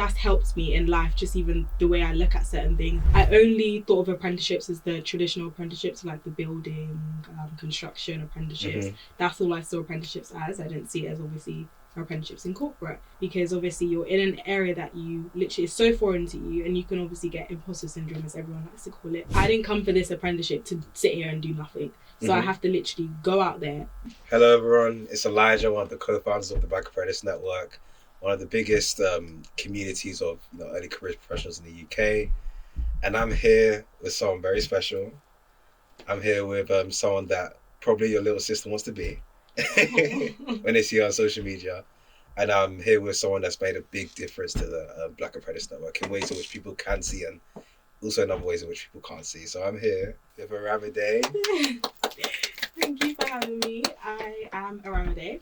that's helped me in life, just even the way I look at certain things. I only thought of apprenticeships as the traditional apprenticeships, like the building, construction apprenticeships. That's all I saw apprenticeships as. I didn't see it as obviously apprenticeships in corporate, because obviously you're in an area that you literally is so foreign to you, and you can obviously get imposter syndrome, as everyone likes to call it. I didn't come for this apprenticeship to sit here and do nothing, so I have to literally go out there. Hello everyone, it's Elijah, one of the co-founders of the Black Apprentice Network, one of the biggest communities of early career professionals in the UK, and I'm here with someone very special. I'm here with someone that probably your little sister wants to be when they see her on social media. And I'm here with someone that's made a big difference to the Black Apprentice Network in ways in which people can see, and also in other ways in which people can't see. So I'm here with Aramide. Thank you for having me. I am Aramide,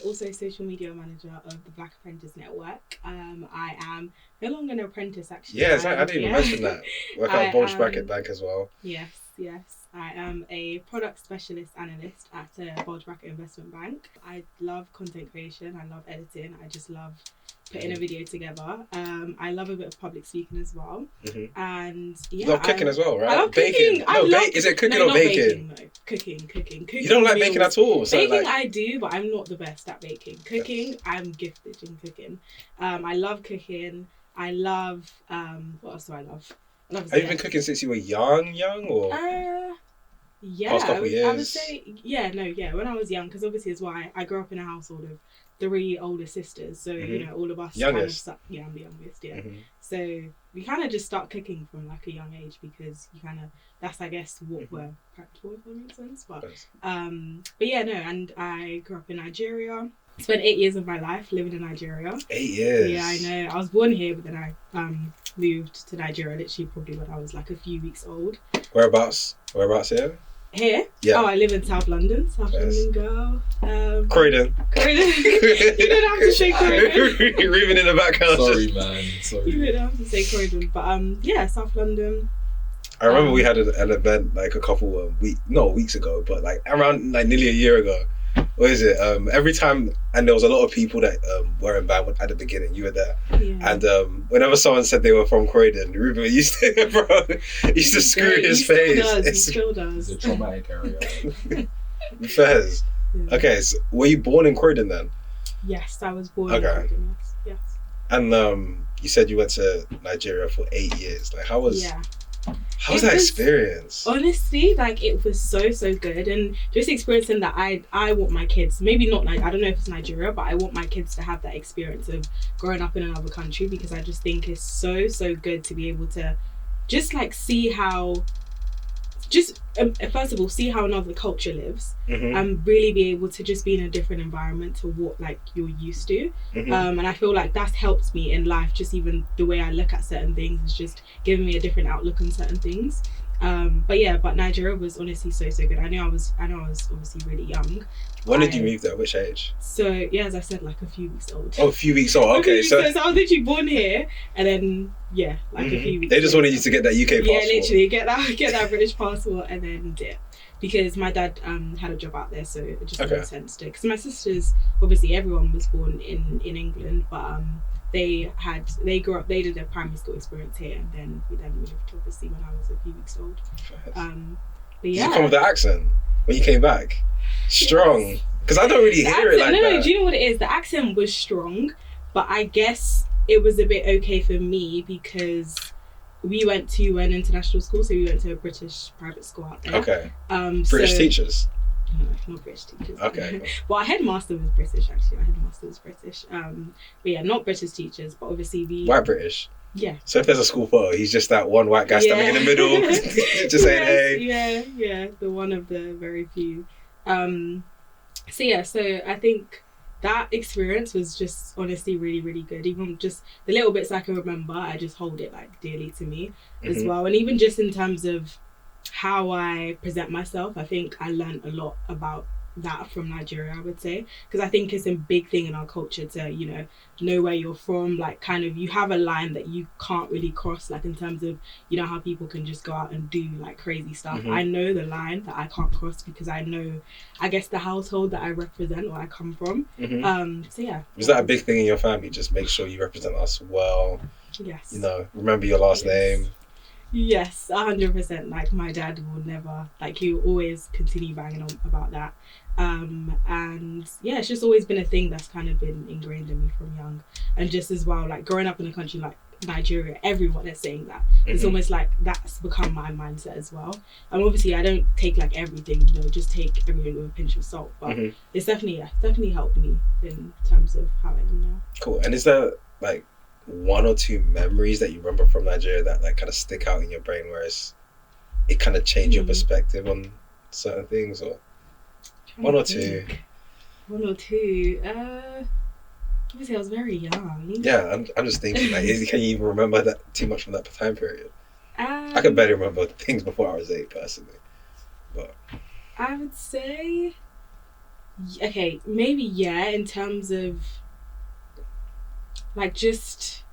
also social media manager of the Black Apprentice Network. I am no longer an apprentice, actually. Yes, I didn't even mention that. Work at Bulge Bracket Bank as well. Yes. I am a product specialist analyst at a Bulge Bracket Investment Bank. I love content creation. I love editing. I just love putting a video together. I love a bit of public speaking as well. And you love cooking as well, right? I love baking. Is it cooking or baking? No, cooking. You don't like baking at all? So baking I do, but I'm not the best at baking. Cooking, I'm gifted in cooking. I love cooking. I love, what else do I love? Have you been cooking since you were young or? Yeah, past couple years? I would say, when I was young, because obviously as well, I grew up in a household of 3 older sisters, so all of us youngest. I'm the youngest, so we kind of just start cooking from like a young age, because you kind of, that's I guess what we're prepped for, if that makes sense. But and I grew up in Nigeria. Spent 8 years of my life living in Nigeria. 8 years? Yeah, I know. I was born here, but then I moved to Nigeria literally probably when I was like a few weeks old. Whereabouts here? Here? Yeah. Oh, I live in South London. London girl. Croydon. You don't have to say Croydon. Reuben in the background. Sorry, man. Sorry. You don't have to say Croydon. But South London. I remember we had an event like a couple of weeks ago, but like around like nearly a year ago. What is it? Every time, and there was a lot of people that were in band at the beginning. You were there, and whenever someone said they were from Croydon, Reuben used to screw his face. He still does. It's a traumatic area. Fairs. Yeah. Okay, so were you born in Croydon then? Yes, I was born in Croydon. Yes. And you said you went to Nigeria for 8 years. Like, how was that experience? Honestly, like, it was so good, and just experiencing that, I want my kids, maybe not, I don't know if it's Nigeria, but I want my kids to have that experience of growing up in another country, because I just think it's so good to be able to just like see how, first of all, see how another culture lives, and really be able to just be in a different environment to what like you're used to. And I feel like that's helped me in life, just even the way I look at certain things is just giving me a different outlook on certain things. But Nigeria was honestly so good. I know I was obviously really young. When did you move there? Which age? So as I said, like a few weeks old. Oh, a few weeks old. Okay, so I was literally born here, and then a few weeks. They just wanted you to get that UK passport. Yeah, literally get that British passport, and then dip. Because my dad had a job out there, so it just made sense to. Because my sisters, obviously, everyone was born in England, but they grew up. They did their primary school experience here, and then we moved obviously when I was a few weeks old. Did you come with the accent when you came back? Strong, because I don't really hear it like that. No, do you know what it is? The accent was strong, but I guess it was a bit okay for me because we went to an international school, so we went to a British private school out there. Okay. British teachers? No, not British teachers. Okay. Well, our headmaster was British, actually. My headmaster was British. But not British teachers, but obviously White British? Yeah. So if there's a school photo, he's just that one white guy standing in the middle, just saying, hey. Yeah, the one of the very few. So I think that experience was just honestly really good. Even just the little bits I can remember, I just hold it like dearly to me as well. And even just in terms of how I present myself, I think I learned a lot about that from Nigeria, I would say, because I think it's a big thing in our culture to, know where you're from. Like, kind of, you have a line that you can't really cross, like in terms of, how people can just go out and do like crazy stuff. Mhm. I know the line that I can't cross because I know, I guess, the household that I represent or I come from. So yeah. Was that a big thing in your family? Just make sure you represent us well. Yes. Remember your last Yes. name. Yes, 100%. Like, my dad will never, like, he will always continue banging on about that. And yeah, it's just always been a thing that's kind of been ingrained in me from young. And just as well, like, growing up in a country like Nigeria, everyone is saying that. It's Mhm. almost like that's become my mindset as well. And obviously, I don't take like everything, just take everything with a pinch of salt. But Mhm. it's definitely helped me in terms of how I am now. Cool. And is there like one or two memories that you remember from Nigeria that like kind of stick out in your brain, whereas it kind of changed your perspective on certain things, or one or two? One or two. Obviously, I was very young. Yeah, I'm just thinking, like, can you even remember that too much from that time period? I could Um, barely remember things before I was 8, personally. But I would say, okay, maybe yeah, in terms of like just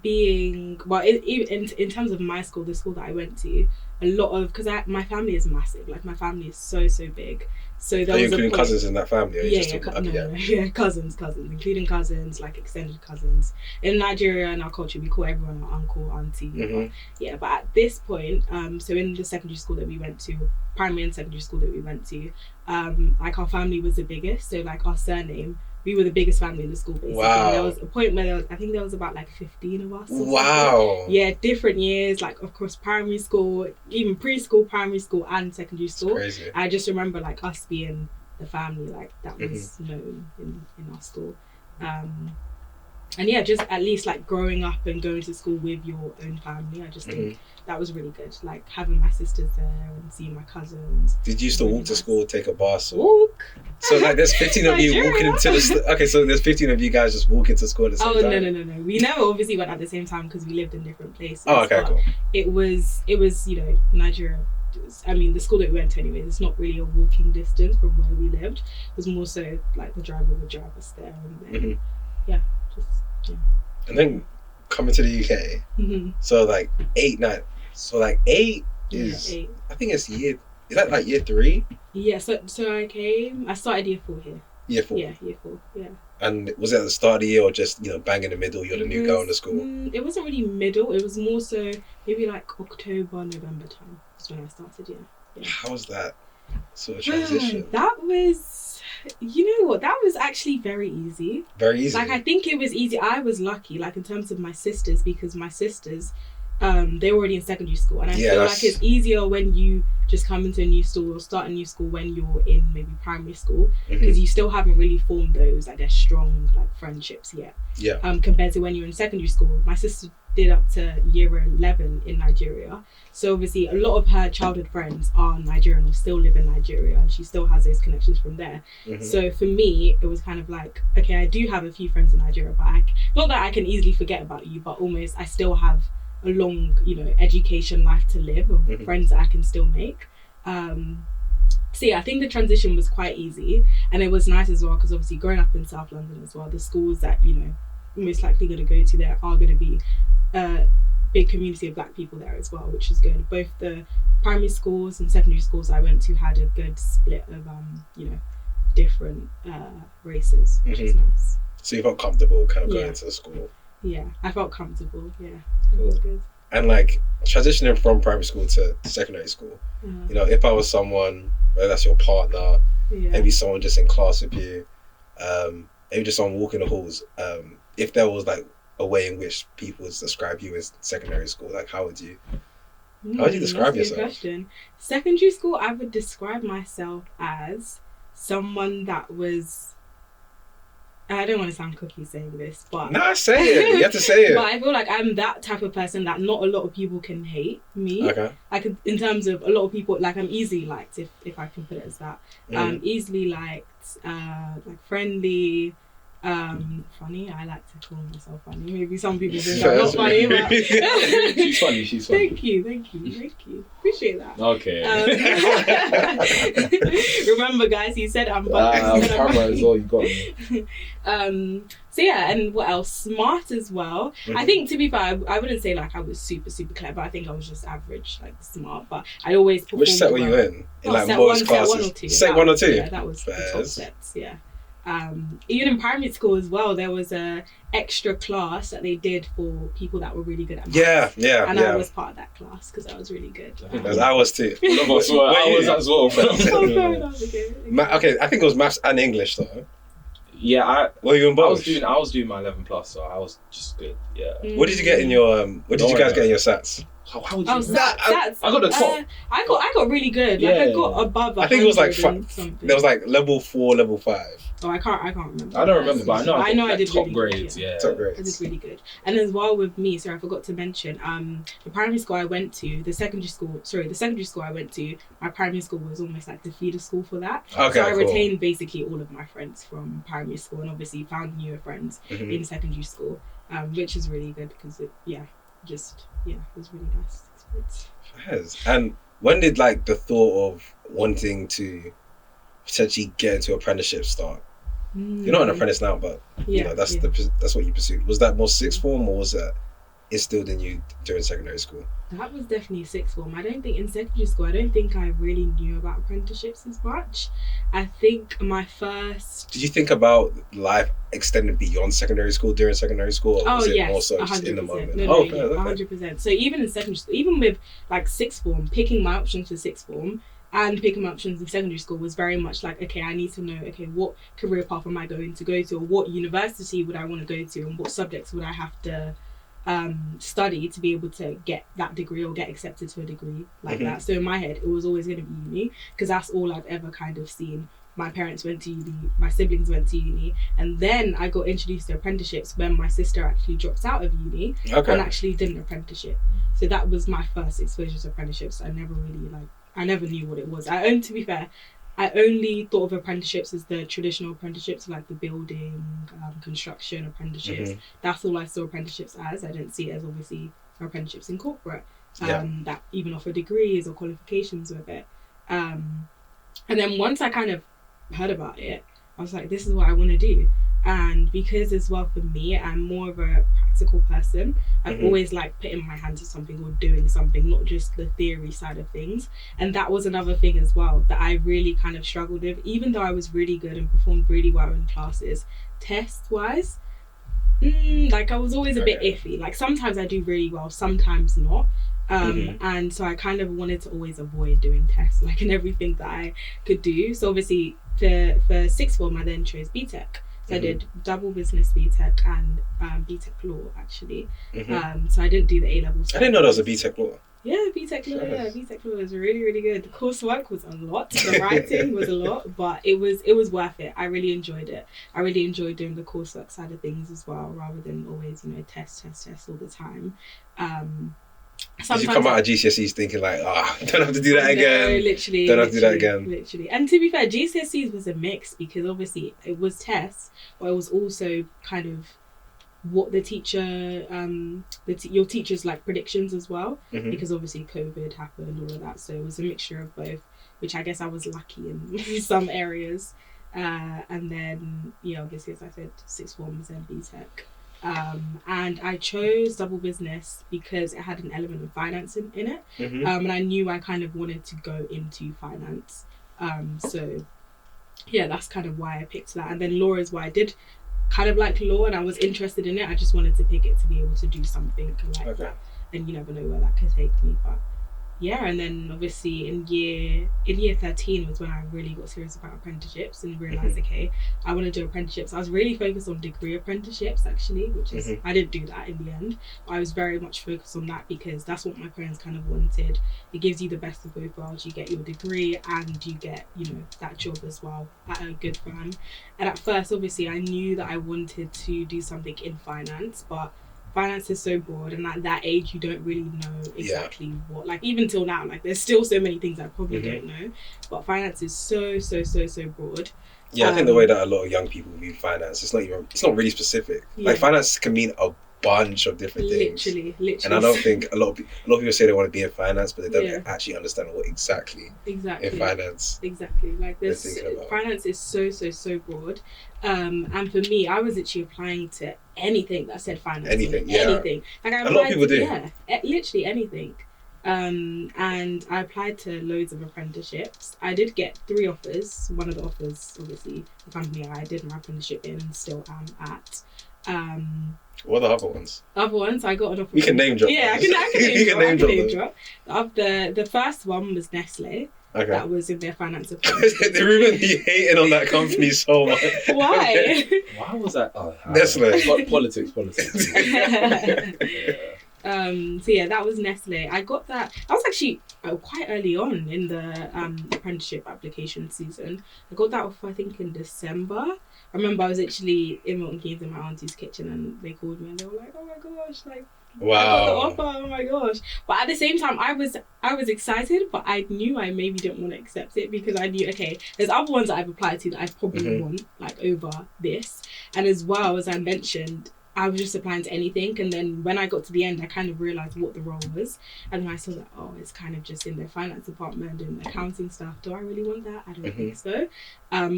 being, well, in terms of my school, the school that I went to, a lot of, because my family is massive, like my family is so big. So there are you was a including point, cousins in that family? Or are you just talking about, no, cousins, including cousins, like extended cousins. In Nigeria and our culture, we call everyone our uncle, auntie. Mhm. But at this point, so in the secondary school that we went to, primary and secondary school that we went to, like our family was the biggest. So like our surname, we were the biggest family in the school, basically. Wow. And there was a point where I think there was about like 15 of us. Or Wow. something. Yeah, different years, like of course primary school, even preschool, primary school, and secondary school. It's crazy. I just remember like us being the family like that was known in our school. And yeah, just at least like growing up and going to school with your own family, I just think that was really good. Like having my sisters there and seeing my cousins. Did you still walk to school, take a bus? Or... Walk? So like there's 15 of you walking into the... Okay, so there's 15 of you guys just walking to school at the same time? Oh, no. We never obviously went at the same time because we lived in different places. Oh, okay, cool. It was, Nigeria. The school that we went to anyway, it's not really a walking distance from where we lived. It was more so like the driver would drive us there and then, And then coming to the UK, so like 8, 9. So like 8 is, 8. I think it's is that like year 3? Yeah, so I started year 4 here. Year 4? Yeah, year 4, yeah. And was it at the start of the year or just, bang in the middle, you're the new girl in the school? It wasn't really middle, it was more so maybe like October, November time. That's when I started, yeah. How was that sort of transition? That was, that was actually very easy. Very easy? Like, I think it was easy. I was lucky, like, in terms of my sisters, because my sisters, they were already in secondary school. And I feel like it's easier when you just come into a new school or start a new school when you're in maybe primary school, because you still haven't really formed those, I guess, strong, like, friendships yet. Yeah. Compared to when you're in secondary school. My sister did up to year 11 in Nigeria. So obviously a lot of her childhood friends are Nigerian or still live in Nigeria, and she still has those connections from there. So for me, it was kind of like, okay, I do have a few friends in Nigeria, but not that I can easily forget about you, but almost I still have a long, education life to live of friends that I can still make. So yeah, I think the transition was quite easy, and it was nice as well because obviously growing up in South London as well, the schools that most likely going to go to there are going to be a big community of black people there as well, which is good. Both the primary schools and secondary schools I went to had a good split of different races, which is nice. So you felt comfortable kind of going into the school? Yeah, I felt comfortable. Yeah, cool. It was good. And like transitioning from primary school to secondary school, if I was someone, whether that's your partner, maybe someone just in class with you, maybe just someone walking the halls, if there was like a way in which people would describe you as secondary school, like how would you describe yourself? Good question. Secondary school, I would describe myself as someone that was, I don't want to sound cookie saying this, but nah, say it. You have to say it. But I feel like I'm that type of person that not a lot of people can hate me. Okay. I could, in terms of a lot of people, like I'm easily liked, if I can put it as that. Easily liked, like friendly. Funny. I like to call myself funny. Maybe some people think I'm not funny, but She's funny. She's funny. Thank you. Appreciate that. Okay. Remember, guys, he said I'm funny. Camera as well. You got me. So yeah, and what else? Smart as well. Mhm. I think, to be fair, I wouldn't say like I was super clever. I think I was just average, like smart. But I always performed. Which set were you well. in? In like set most one, classes? set 1 or 2. Set 1 or 2? Yeah, that was the top Fairs. sets. Yeah. Even in primary school as well, there was a extra class that they did for people that were really good at maths. Yeah. And I was part of that class because I was really good. I was too. All of us were. I was as well. Oh, fair enough, okay. Okay, I think it was maths and English though. Yeah, Were you in I both? was doing my 11 plus, so I was just good. Yeah. What did you get in your? What did you guys get in your sats? How would you? Oh, stats. I got the top. I got really good. Like I got above. I think it was like 100 and something. there was like level 4, level 5. Oh, I can't remember. I don't remember, but I know I did top really grades. Good, Yeah. Top I did grades. really good. And as well with me, sorry, I forgot to mention, the primary school I went to, the secondary school I went to, my primary school was almost like the feeder school for that. Okay, So I cool. retained basically all of my friends from primary school and obviously found newer friends Mhm. in secondary school, which is really good because it was really nice experience. Yes. And when did like the thought of wanting to potentially get into apprenticeship start? You're not an apprentice now, but you know that's what you pursued. Was that more sixth form, or was that instilled in you during secondary school? That was definitely sixth form. I don't think in secondary school, I really knew about apprenticeships as much. I think my first... Did you think about life extended beyond secondary school during secondary school, or was it more so just 100%. in the moment? No, Okay. 100%. So even in secondary school, even with like sixth form, picking my options for sixth form and picking my options in secondary school was very much like, okay, I need to know, okay, what career path am I going to go to, or what university would I want to go to, and what subjects would I have to study to be able to get that degree or get accepted to a degree like that. So in my head, it was always going to be uni because that's all I've ever kind of seen. My parents went to uni, my siblings went to uni, and then I got introduced to apprenticeships when my sister actually dropped out of uni and actually did an apprenticeship. So that was my first exposure to apprenticeships. I never knew what it was. To be fair, I only thought of apprenticeships as the traditional apprenticeships, like the building, construction apprenticeships. That's all I saw apprenticeships as. I didn't see it as obviously apprenticeships in corporate that even offer degrees or qualifications with it. And then once I kind of heard about it, I was like, this is what I want to do. And because as well for me, I'm more of a practical person. I've always liked putting my hand to something or doing something, not just the theory side of things. And that was another thing as well that I really kind of struggled with, even though I was really good and performed really well in classes. Test wise, like I was always a bit iffy. Like sometimes I do really well, sometimes not. And so I kind of wanted to always avoid doing tests, like in everything that I could do. So obviously for sixth form, I then chose BTEC. So I did double business BTEC and BTEC law actually. So I didn't do the A-levels. I didn't know there was a BTEC law. Yeah, BTEC law. Yeah, BTEC law was really, really good. The coursework was a lot. The writing was a lot, but it was worth it. I really enjoyed it. I really enjoyed doing the coursework side of things as well, rather than always, test all the time. Did you come out of GCSEs thinking like, don't have to do that again? No, literally. Don't have to do that again. Literally. And to be fair, GCSEs was a mix because obviously it was tests, but it was also kind of what the teacher, your teacher's like predictions as well, because obviously COVID happened, all of that. So it was a mixture of both, which I guess I was lucky in some areas. And then, obviously, as I said, sixth form was then BTEC. And I chose double business because it had an element of finance in it. And I knew I kind of wanted to go into finance. So yeah, that's kind of why I picked that. And then law is why I did kind of like law and I was interested in it. I just wanted to pick it to be able to do something like that. And you never know where that could take me. But yeah, and then obviously in year 13 was when I really got serious about apprenticeships and realised, okay, I want to do apprenticeships. I was really focused on degree apprenticeships actually, which is, I didn't do that in the end. I was very much focused on that because that's what my parents kind of wanted. It gives you the best of both worlds. You get your degree and you get, that job as well at a good firm. And at first, obviously, I knew that I wanted to do something in finance, but finance is so broad, and at that age you don't really know exactly what, like even till now, like there's still so many things I probably don't know, but finance is so broad. Yeah, I think the way that a lot of young people view finance, it's not really specific. Like finance can mean a bunch of different things. Literally. And I don't think a lot of people say they want to be in finance, but they don't actually understand what exactly in finance. Exactly. Like this, finance is so broad. And for me, I was literally applying to anything that said finance. Anything. Like I applied, a lot of people do. Yeah, literally anything. And I applied to loads of apprenticeships. I did get 3 offers. One of the offers, obviously, the company I did my apprenticeship in, still am at. What are the other ones? Other ones, I got an offer. You can name drop. Yeah, I can name drop. The first one was Nestle. Okay. That was in their finance department. They really hating on that company so much. Why? Why was that? Oh, Nestle. Politics. So yeah, that was Nestle. I got that. I was actually quite early on in the apprenticeship application season. I got that offer, I think, in December. I remember I was actually in Milton Keynes in my auntie's kitchen, and they called me and they were like, "Oh my gosh, like, wow, I got the offer! Oh my gosh!" But at the same time, I was excited, but I knew I maybe didn't want to accept it because I knew, okay, there's other ones that I've applied to that I probably want, like, over this. And as well, as I mentioned, I was just applying to anything, and then when I got to the end, I kind of realised what the role was, and then I saw that, oh, it's kind of just in the finance department and accounting stuff. Do I really want that? I don't think so.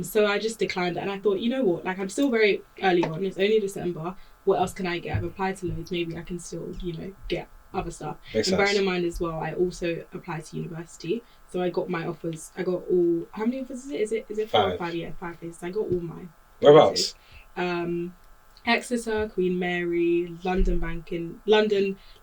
So I just declined it, and I thought, you know what, like, I'm still very early on, it's only December, what else can I get? I've applied to loads, maybe I can still, get other stuff. Makes sense. Bearing in mind as well, I also applied to university, so I got my offers. I got all, how many offers is it? Is it 4 or 5? Yeah, 5 places. I got all mine. Whereabouts? Exeter, Queen Mary, London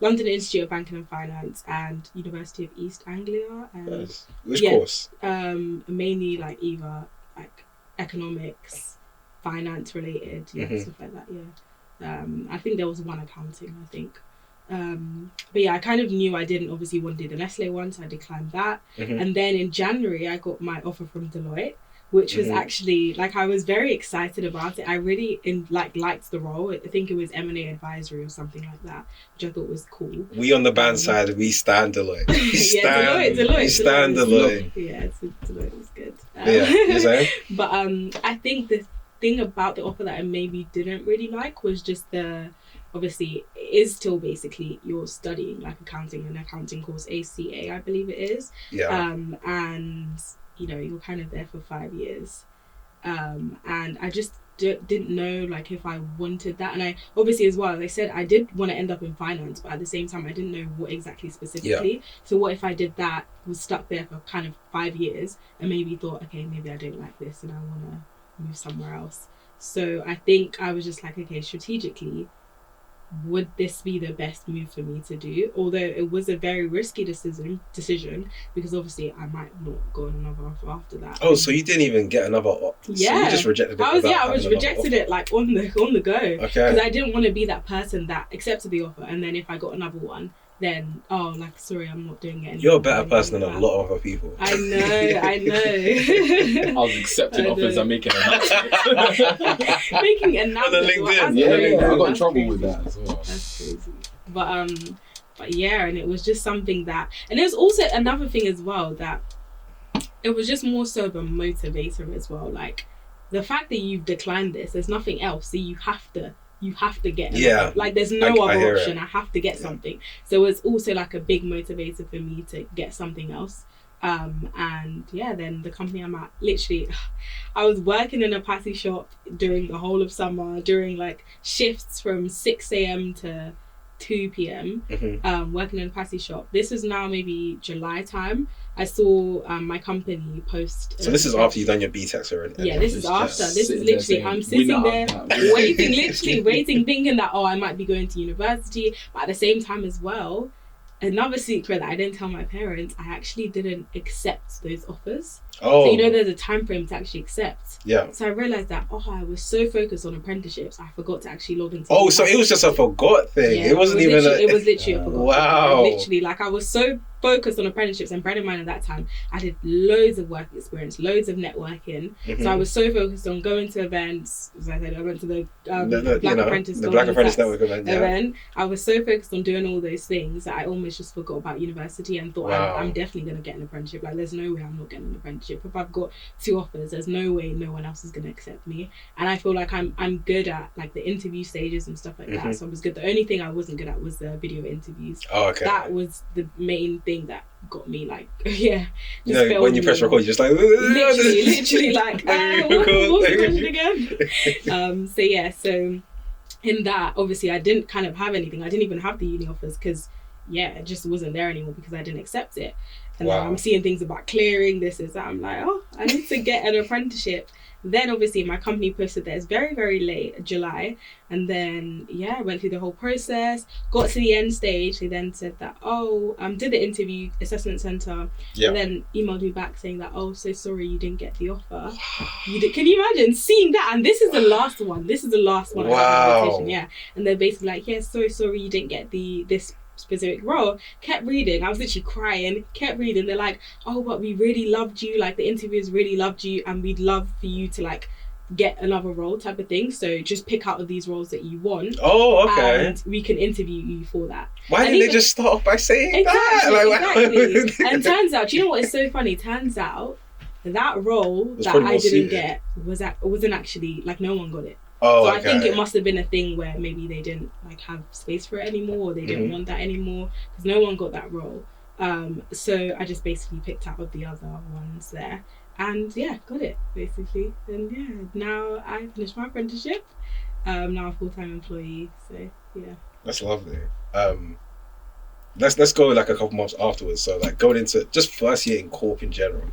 Institute of Banking and Finance, and University of East Anglia. And which course? Mainly like either like economics, finance related, stuff like that. Yeah. I think there was one accounting. I think. But yeah, I kind of knew I didn't obviously want to do the Nestle one, so I declined that. And then in January, I got my offer from Deloitte, which was actually, like, I was very excited about it. I really liked the role. I think it was M&A advisory or something like that, which I thought was cool. We on the band side, we stand Deloitte. Deloitte. We stand Deloitte. Yeah, Deloitte was good. You're saying? But I think the thing about the offer that I maybe didn't really like was just obviously, it is still basically you're studying like an accounting course, ACA, I believe it is. Yeah. And you're kind of there for 5 years. And I just didn't know like if I wanted that. And I obviously as well, as I said, I did want to end up in finance, but at the same time I didn't know what exactly specifically. So what if I did that, was stuck there for kind of 5 years, and maybe thought, okay, maybe I don't like this and I want to move somewhere else. So I think I was just like, okay, strategically, would this be the best move for me to do? Although it was a very risky decision because obviously I might not go on another offer after that. Oh, so you didn't even get another offer? Yeah, so you just rejected it. I was rejected it like on the go. Okay. Because I didn't want to be that person that accepted the offer, and then if I got another one, then sorry, I'm not doing it anymore. You're a better person than a lot of other people. I know. I was accepting offers and making announcements. Making announcements on LinkedIn. I got in trouble with that as well. That's crazy. But yeah, and it was just something that, and there was also another thing as well, that it was just more so of a motivator as well. Like the fact that you've declined this, there's nothing else, so you have to get another, like there's no other option. I have to get something. So it's also like a big motivator for me to get something else. And yeah, then the company I'm at, literally, I was working in a patty shop during the whole of summer, during like shifts from 6 a.m. to 2 p.m. Working in a patty shop. This is now maybe July time. I saw my company post. So this is after you've done your BTECs already? Yeah, this is after. This is literally, I'm sitting there waiting, thinking that, I might be going to university. But at the same time as well, another secret that I didn't tell my parents, I actually didn't accept those offers. So there's a time frame to actually accept. Yeah. So I realised that, I was so focused on apprenticeships, I forgot to actually log into. So it was just a forgot thing. Yeah, it wasn't even it was literally a forgot. Wow. Literally, like I was so focused on apprenticeships, and bear in mind at that time I did loads of work experience, loads of networking. So I was so focused on going to events. As I said, I went to the Black Apprentice Network event. Yeah. I was so focused on doing all those things that I almost just forgot about university and thought I'm definitely going to get an apprenticeship. Like, there's no way I'm not getting an apprenticeship. If I've got 2 offers, there's no way no one else is going to accept me. And I feel like I'm good at like the interview stages and stuff like that. So I was good. The only thing I wasn't good at was the video interviews. Oh, okay. That was the main thing that got me like, yeah. Just when you press record, you're just like literally like, what's the question again? So in that, obviously I didn't kind of have anything. I didn't even have the uni offers because it just wasn't there anymore because I didn't accept it. And now I'm seeing things about clearing, this is that. I'm like, I need to get an apprenticeship. Then obviously my company posted that it's very, very late, July. And then, I went through the whole process, got to the end stage. They then said that, did the interview, assessment centre, and then emailed me back saying that, so sorry, you didn't get the offer. Can you imagine seeing that? And this is the last one. I had invitation, And they're basically like, so sorry, you didn't get this specific role. Kept reading, I was literally crying, kept reading. They're like, but we really loved you, like the interviewers really loved you, and we'd love for you to like get another role type of thing, so just pick out of these roles that you want, and we can interview you for that. Why didn't they just start off by saying that? Exactly. And turns out, you know what is so funny, turns out that role that I didn't get wasn't actually, like, no one got it. I think it must have been a thing where maybe they didn't like have space for it anymore, or they didn't want that anymore, because no one got that role. So I just basically picked out of the other ones there, and got it basically. And now I finished my apprenticeship. Now a full-time employee. So that's lovely. Let's go like a couple months afterwards. So like going into just first year in Corp in general,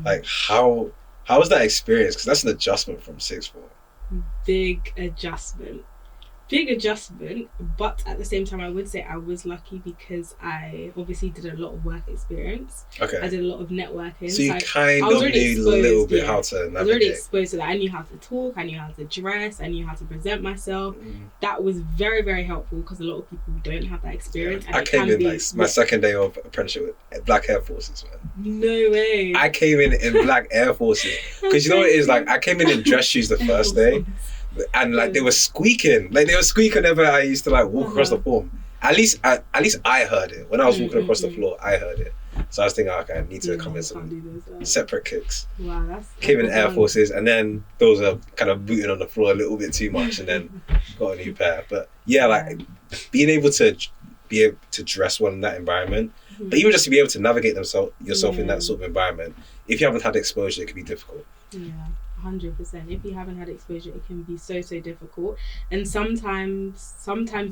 like how was that experience? Because that's an adjustment from sixth form. Big adjustment, but at the same time I would say I was lucky because I obviously did a lot of work experience. I did a lot of networking, so you kind of knew a little bit how to navigate. I was already exposed to that. I knew how to talk, I knew how to dress, I knew how to present myself. That was very, very helpful because a lot of people don't have that experience. And I came in like my second day of apprenticeship with Black Air Forces, man. No way. I came in Black Air Forces because you know what it is, like I came in dress shoes the first day. And like they were squeaking whenever I used to like walk across the form. At least I heard it when I was walking across the floor. I heard it, so I was thinking, okay, I need to come in some separate kicks. Wow, that's came in Air Forces, and then those are kind of booting on the floor a little bit too much, and then got a new pair. But like being able to dress well in that environment, but even just to be able to navigate yourself in that sort of environment, if you haven't had exposure, it can be difficult. 100%. If you haven't had exposure, it can be so difficult, and sometimes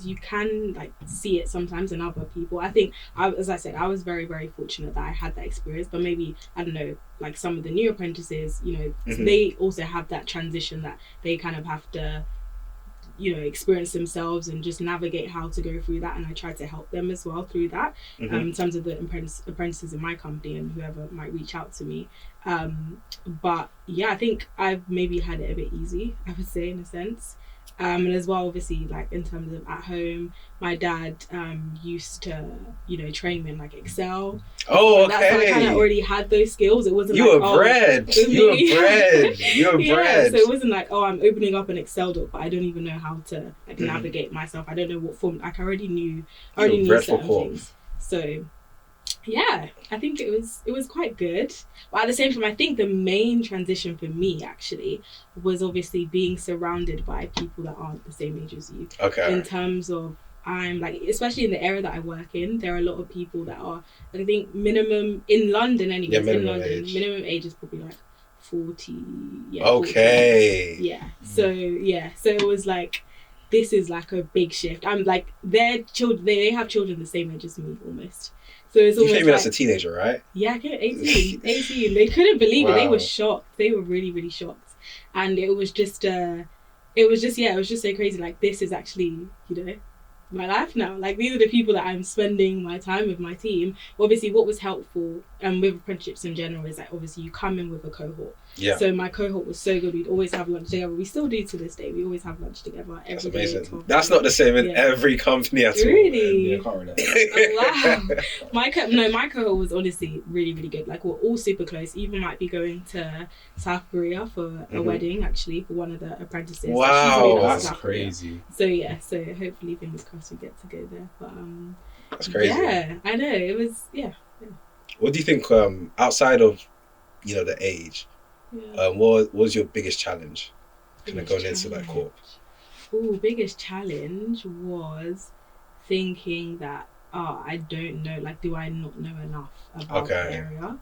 you can like see it sometimes in other people. I think as I said, I was very, very fortunate that I had that experience, but maybe, I don't know, like some of the new apprentices, they also have that transition that they kind of have to experience themselves and just navigate how to go through that, and I try to help them as well through that, in terms of the apprentices in my company and whoever might reach out to me. But I think I've maybe had it a bit easy, I would say, in a sense. And as well, obviously, like in terms of at home, my dad used to, train me in like Excel. Oh, okay. That's why I kind of already had those skills. It wasn't You were bred. So it wasn't like, I'm opening up an Excel doc, but I don't even know how to like navigate myself. I don't know what form. Like I already knew certain things. So I think it was quite good. But at the same time, I think the main transition for me actually was obviously being surrounded by people that aren't the same age as you. Okay. In terms of, I'm like, especially in the area that I work in, there are a lot of people that are, I think minimum in London anyway. Minimum age is probably like 40. Okay. 40. So it was like, this is like a big shift. I'm like, their children, they have children the same age as me almost. So it's almost, you came in as a teenager, right? Yeah, 18. They couldn't believe it. They were shocked. They were really, really shocked. And it was just so crazy. Like, this is actually, my life now. Like, these are the people that I'm spending my time with, my team. Obviously, what was helpful and with apprenticeships in general, is like obviously you come in with a cohort. Yeah. So my cohort was so good. We'd always have lunch together. We still do to this day. We always have lunch together every day. That's amazing. That's not the same in every company at all. Really? Yeah, I can't relate. Oh, wow. My cohort was honestly really, really good. Like, we're all super close. Even might be going to South Korea for a wedding, actually, for one of the apprentices. Wow, that's crazy. So yeah, so hopefully, fingers crossed, we get to go there. But that's crazy. Yeah, I know, it was What do you think? Outside of, the age, what was your biggest challenge? Kind of going into that Corp. Biggest challenge was thinking that I don't know, like, do I not know enough about the area?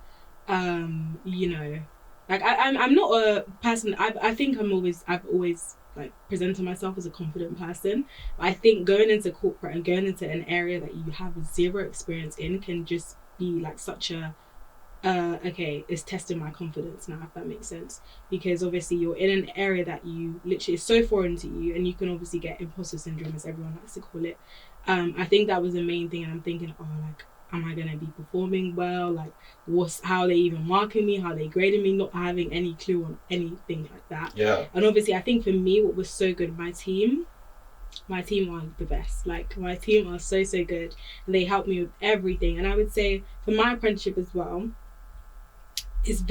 Like, I'm not a person. I think I've always like presented myself as a confident person. But I think going into corporate and going into an area that you have zero experience in can just be like such a it's testing my confidence now, if that makes sense. Because obviously you're in an area that you literally is so foreign to you, and you can obviously get imposter syndrome, as everyone likes to call it. I think that was the main thing, and I'm thinking, like, am I gonna be performing well? Like, how they even marking me, how they grading me, not having any clue on anything like that. Yeah. And obviously I think for me, what was so good, my team are the best. Like, my team are so good, and they help me with everything. And I would say for my apprenticeship as well,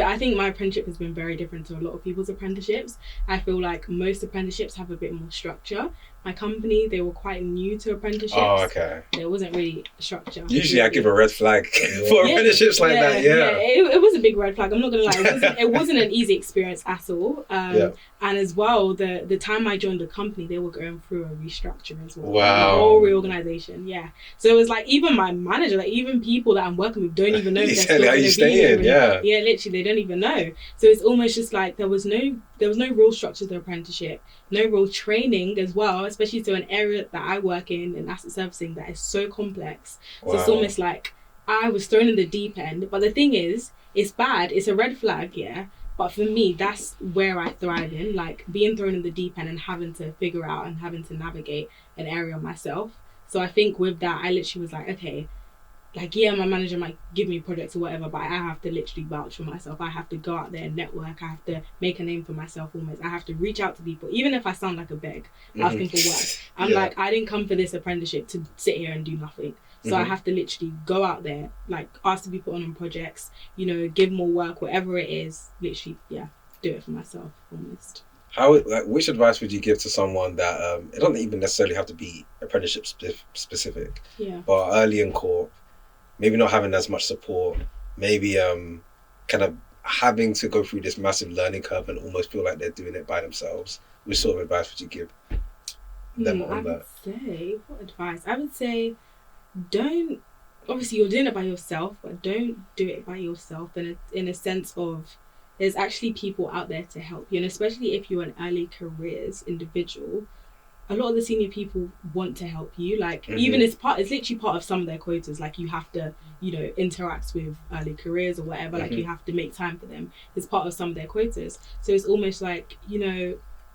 I think my apprenticeship has been very different to a lot of people's apprenticeships. I feel like most apprenticeships have a bit more structure. My company, they were quite new to apprenticeships. Oh, okay. There wasn't really structure. Usually I give a red flag for apprenticeships like that, yeah. It was a big red flag, I'm not going to lie. It wasn't an easy experience at all. And as well, the time I joined the company, they were going through a restructure as well. Wow. The whole reorganization, yeah. So it was like, even my manager, like even people that I'm working with don't even know if they're still going to be here. Yeah, literally, they don't even know. So it's almost just like there was no real structure to the apprenticeship, no real training as well, especially to an area that I work in asset servicing that is so complex. So it's almost like I was thrown in the deep end. But the thing is, it's bad, it's a red flag, yeah. But for me, that's where I thrive in, like being thrown in the deep end and having to figure out and having to navigate an area myself. So I think with that, I literally was like, okay, like, yeah, my manager might give me projects or whatever, but I have to literally vouch for myself. I have to go out there and network. I have to make a name for myself almost. I have to reach out to people, even if I sound like a beg, asking for work. I'm like, I didn't come for this apprenticeship to sit here and do nothing. So I have to literally go out there, like, ask to be put on projects, give more work, whatever it is, literally, do it for myself almost. Which advice would you give to someone that, it doesn't even necessarily have to be apprenticeship specific, but early in Corp, maybe not having as much support, maybe kind of having to go through this massive learning curve and almost feel like they're doing it by themselves? Which sort of advice would you give them on that? I would say, obviously you're doing it by yourself, but don't do it by yourself in a sense of there's actually people out there to help you. And especially if you're an early careers individual, a lot of the senior people want to help you. Like, even it's literally part of some of their quotas. Like, you have to, interact with early careers or whatever. Like, you have to make time for them. It's part of some of their quotas. So it's almost like,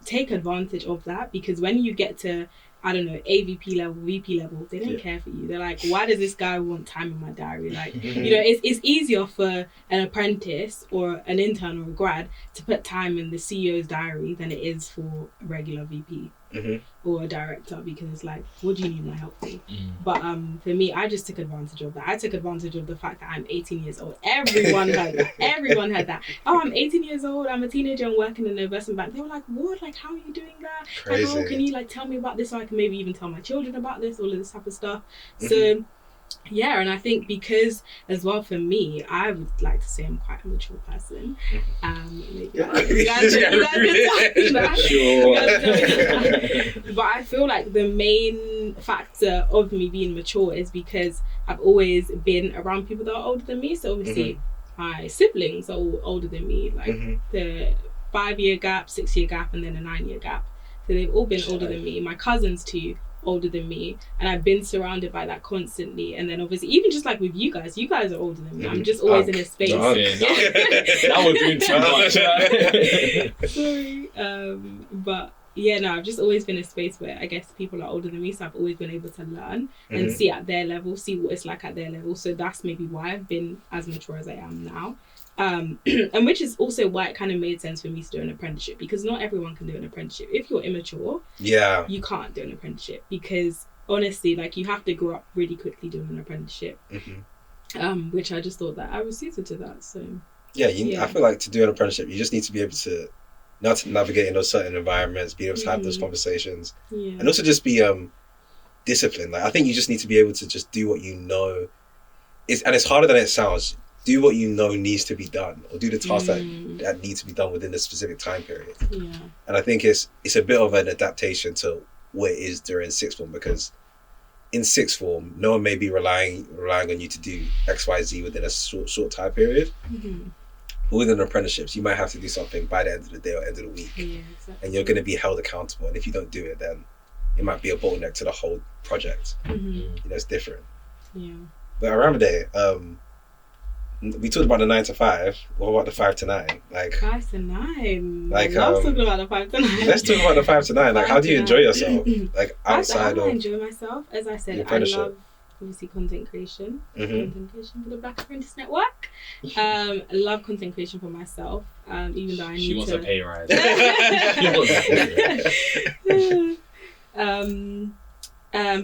take advantage of that, because when you get to, I don't know, AVP level, VP level, they don't care for you. They're like, why does this guy want time in my diary? Like, it's easier for an apprentice or an intern or a grad to put time in the CEO's diary than it is for a regular VP or a director, because it's like, what do you need my help for? But for me, I just took advantage of that. I took advantage of the fact that I'm 18 years old. Everyone heard that. Everyone heard that. Oh, I'm 18 years old, I'm a teenager and working in an investment bank. They were like, what? Like, how are you doing that? Crazy. Like, how can you tell me about this so I can maybe even tell my children about this, all of this type of stuff. So yeah, and I think because as well for me, I would like to say I'm quite a mature person. Maybe you guys can tell that. But I feel like the main factor of me being mature is because I've always been around people that are older than me. So obviously my siblings are all older than me, like the 5-year gap, 6-year gap, and then a 9-year gap. So they've all been older than me. My cousins too, older than me, and I've been surrounded by that constantly. And then obviously, even just like with you guys are older than me. I'm just always in a space. That was doing too much. Sorry, but I've just always been a space where I guess people are older than me, so I've always been able to learn and see at their level, see what it's like at their level. So that's maybe why I've been as mature as I am now. And which is also why it kind of made sense for me to do an apprenticeship, because not everyone can do an apprenticeship. If you're immature, you can't do an apprenticeship, because honestly, like, you have to grow up really quickly doing an apprenticeship. Which I just thought that I was suited to that. So I feel like to do an apprenticeship, you just need to be able to not to navigate in those certain environments, be able to have those conversations, and also just be disciplined. Like, I think you just need to be able to just do what you know is, and it's harder than it sounds. Do what you know needs to be done, or do the tasks that need to be done within a specific time period. And I think it's a bit of an adaptation to what it is during sixth form, because in sixth form, no one may be relying on you to do X, Y, Z within a short time period. Within apprenticeships, you might have to do something by the end of the day or end of the week, and you're going to be held accountable. And if you don't do it, then it might be a bottleneck to the whole project. You know, it's different. But around the day, we talked about the 9 to 5. What about the 5 to 9? Like 5 to 9. Like, I love talking about the 5 to 9. Let's talk about the 5 to 9. Like, how do you enjoy yourself? Like, outside of... I enjoy myself. As I said, I love, obviously, content creation. Content creation for the Black Apprentice Network. I love content creation for myself, even though I need to... She wants a pay rise.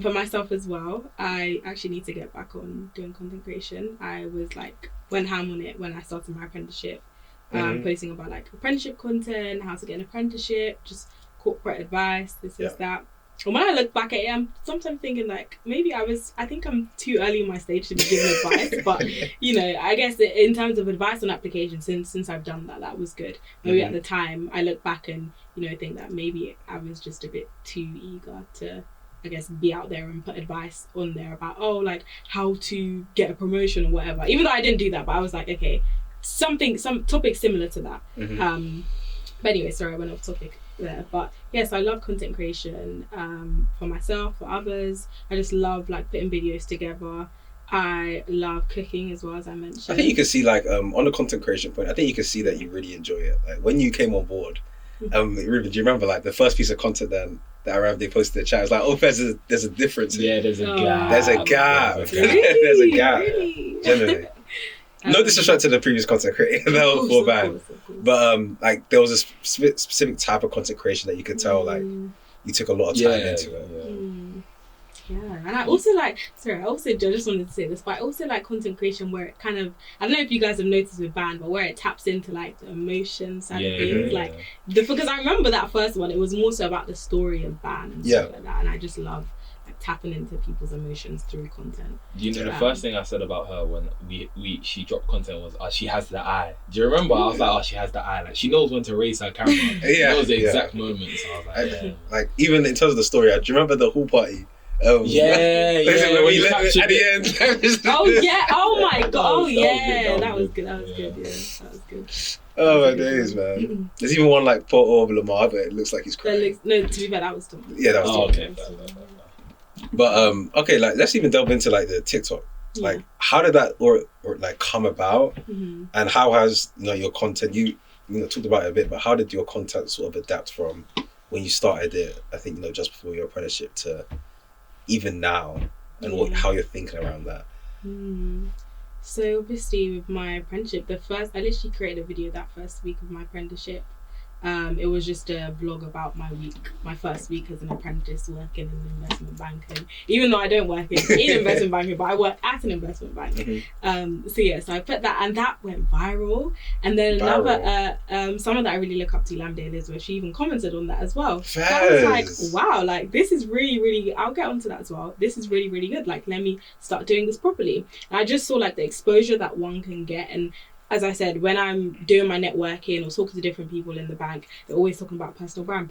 For myself as well, I actually need to get back on doing content creation. I was like, went ham on it when I started my apprenticeship, posting about like apprenticeship content, how to get an apprenticeship, just corporate advice, this is that. And when I look back at it, I'm sometimes thinking like, maybe I think I'm too early in my stage to be giving advice, but you know, I guess in terms of advice on applications, since I've done that was good. Maybe at the time I look back and, you know, think that maybe I was just a bit too eager to, I guess, be out there and put advice on there about, like how to get a promotion or whatever. Even though I didn't do that, but I was like, okay, some topic similar to that. But anyway, sorry, I went off topic there. But yes, I love content creation for myself, for others. I just love like putting videos together. I love cooking as well, as I mentioned. I think you can see like on the content creation point, I think you can see that you really enjoy it. Like when you came on board, Ruben, do you remember like the first piece of content then that arrived, they posted in the chat? It was like, there's a difference. Yeah, there's a gap. There's a gap. Really? There's a gap. Really? Generally. No disrespect to the previous content creator, that was for bad. But like there was a specific type of content creation that you could tell like you took a lot of time into it. Yeah, and I also like, I just wanted to say this, but I also like content creation where it kind of, I don't know if you guys have noticed with band, but where it taps into like the emotions and things, like because I remember that first one, it was more so about the story of band and stuff like that, and I just love like tapping into people's emotions through content. You know, the first thing I said about her when she dropped content was, she has the eye. Do you remember? I was like, she has the eye. Like she knows when to raise her camera. She knows the exact moments. I was like, like even in terms of the story, do you remember the hall party? When you at the end. Oh my god! That was good. Oh my days, man. There's even one like photo of Lamar, but it looks like he's crying. No, to be fair, that was Tom. Yeah, that was Tom. Okay. But okay, like let's even delve into like the TikTok. Like how did that or like come about, and how has your content? You talked about it a bit, but how did your content sort of adapt from when you started it? I think just before your apprenticeship to even now, and how you're thinking around that. So obviously with my apprenticeship, I literally created a video that first week of my apprenticeship. It was just a vlog about my first week as an apprentice working in investment banking. Even though I don't work in investment banking, but I work at an investment bank. So I put that, and that went viral. And then another, someone that I really look up to, Lamde Elizabeth, she even commented on that as well. So I was like, wow, like this is really, really, I'll get onto that as well. This is really, really good. Like, let me start doing this properly. And I just saw like the exposure that one can get. And as I said, when I'm doing my networking or talking to different people in the bank, they're always talking about personal brand,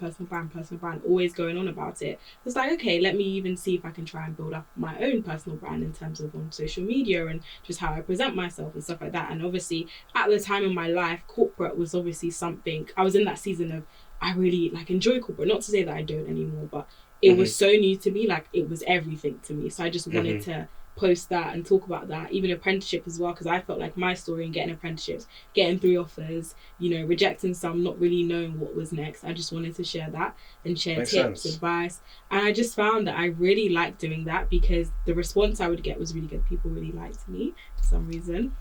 always going on about it. It's like, okay, let me even see if I can try and build up my own personal brand in terms of on social media and just how I present myself and stuff like that. And obviously, at the time in my life, corporate was obviously something, I was in that season of, I really like enjoy corporate. Not to say that I don't anymore, but it was so new to me. Like it was everything to me. So I just wanted to post that and talk about that, even apprenticeship as well, because I felt like my story in getting apprenticeships, getting 3 offers, you know, rejecting some, not really knowing what was next. I just wanted to share that and share tips, advice, and I just found that I really liked doing that because the response I would get was really good. People really liked me for some reason.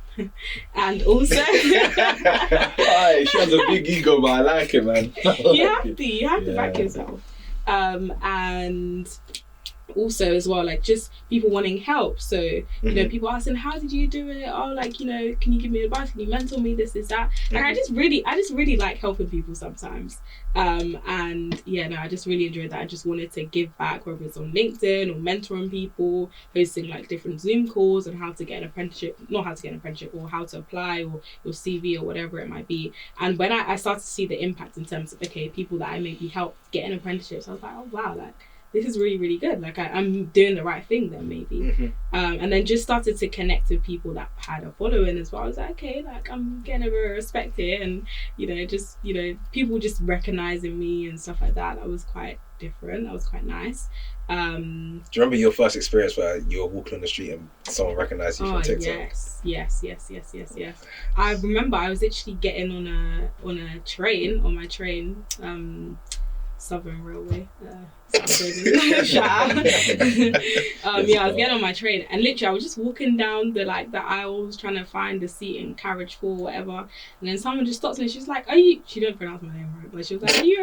And also she has a big ego, but I like it, man. you have to back yourself. And also as well, like just people wanting help. So you know, people asking, how did you do it? Oh, like, you know, can you give me advice? Can you mentor me? This that. Like I just really like helping people sometimes. And yeah, no, I just really enjoyed that. I just wanted to give back, whether it's on LinkedIn or mentoring people, hosting like different Zoom calls on how to get an apprenticeship, not how to get an apprenticeship, or how to apply, or your CV or whatever it might be. And when I started to see the impact in terms of, okay, people that I maybe helped get an apprenticeship, so I was like, oh wow, like this is really, really good. Like I'm doing the right thing then maybe. And then just started to connect with people that had a following as well. I was like, okay, like I'm getting a bit of respect here, and you know, just, you know, people just recognizing me and stuff like that. That was quite different. That was quite nice. Do you remember your first experience where you were walking on the street and someone recognized you from TikTok? Yes. I remember I was actually getting on a train, on my train, Southern Railway. Shout out. I was getting on my train, and literally I was just walking down the aisles trying to find the seat in carriage 4 or whatever, and then someone just stops me. She's like, she didn't pronounce my name right, but she was like, are you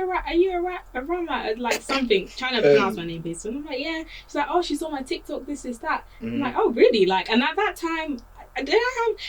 a Rama? Like something, trying to pronounce my name basically. And I'm like, yeah. She's like, oh, she's on my TikTok, this is that. I'm like, oh really? Like, and at that time I think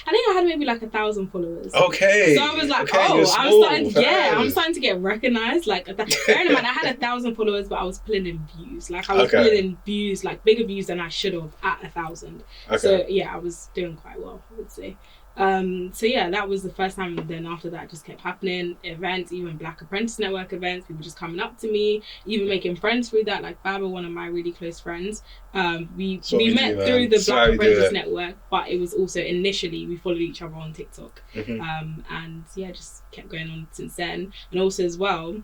I had maybe like 1,000 followers. Okay. So I was like, I'm starting to get recognized. Like, bearing in mind, I had 1,000 followers, but I was pulling in views. Like, I was pulling in views, like bigger views than I should have at 1,000. Okay. So yeah, I was doing quite well, I would say. So yeah, that was the first time. And then after that, just kept happening. Events, even Black Apprentice Network events, people just coming up to me, even making friends through that. Like Baba, one of my really close friends. We met through the Black Apprentice Network, but it was also initially we followed each other on TikTok. And yeah, just kept going on since then. And also as well,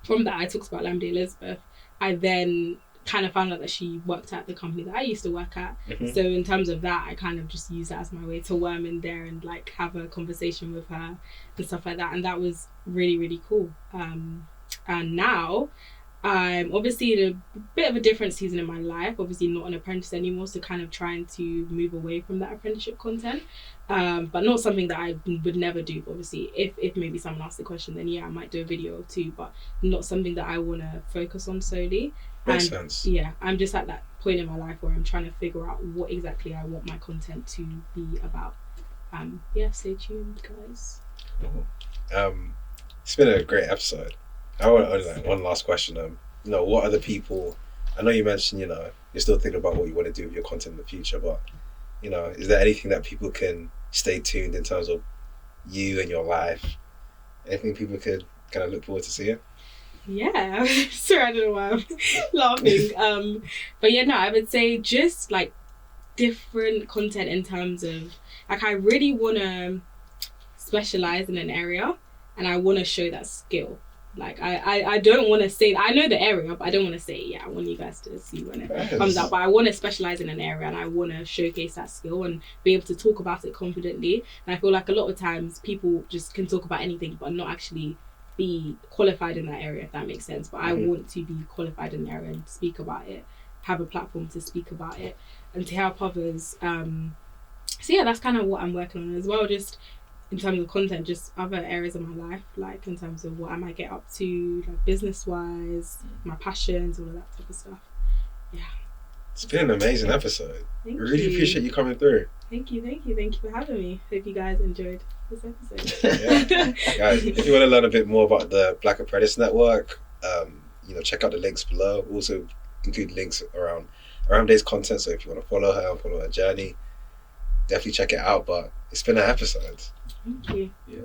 from that I talked about Lamde Elizabeth. I then kind of found out that she worked at the company that I used to work at. So in terms of that, I kind of just used that as my way to worm in there and like have a conversation with her and stuff like that. And that was really, really cool. And now I'm obviously in a bit of a different season in my life, obviously not an apprentice anymore, so kind of trying to move away from that apprenticeship content. But not something that I would never do. Obviously, if maybe someone asked the question, then yeah, I might do a video or 2, but not something that I want to focus on solely. Makes sense. Yeah, I'm just at that point in my life where I'm trying to figure out what exactly I want my content to be about. Yeah, stay tuned, guys. Cool. It's been a great episode. I want like one last question. You know, what other people? I know you mentioned, you know, you're still thinking about what you want to do with your content in the future, but you know, is there anything that people can stay tuned in terms of you and your life? Anything people could kind of look forward to seeing? Yeah, sorry, I don't know why I'm laughing. But yeah, no, I would say just like different content in terms of like I really want to specialize in an area, and I want to show that skill. Like I don't want to say, I know the area, but I don't want to say, yeah, I want you guys to see when it comes out. But I want to specialize in an area, and I want to showcase that skill and be able to talk about it confidently. And I feel like a lot of times people just can talk about anything, but not actually be qualified in that area, if that makes sense. But I want to be qualified in the area and speak about it, have a platform to speak about it and to help others. So yeah, that's kind of what I'm working on as well, just in terms of content, just other areas of my life, like in terms of what I might get up to, like business wise, my passions, all of that type of stuff. Yeah, it's been an amazing episode. Thank I really you. appreciate you coming through. Thank you for having me. Hope you guys enjoyed this episode. Yeah. Guys, if you want to learn a bit more about the Black Apprentice Network, you know, check out the links below. We'll also include links around Day's content, so if you want to follow her and follow her journey, definitely check it out. But it's been an episode. Thank you. Yeah.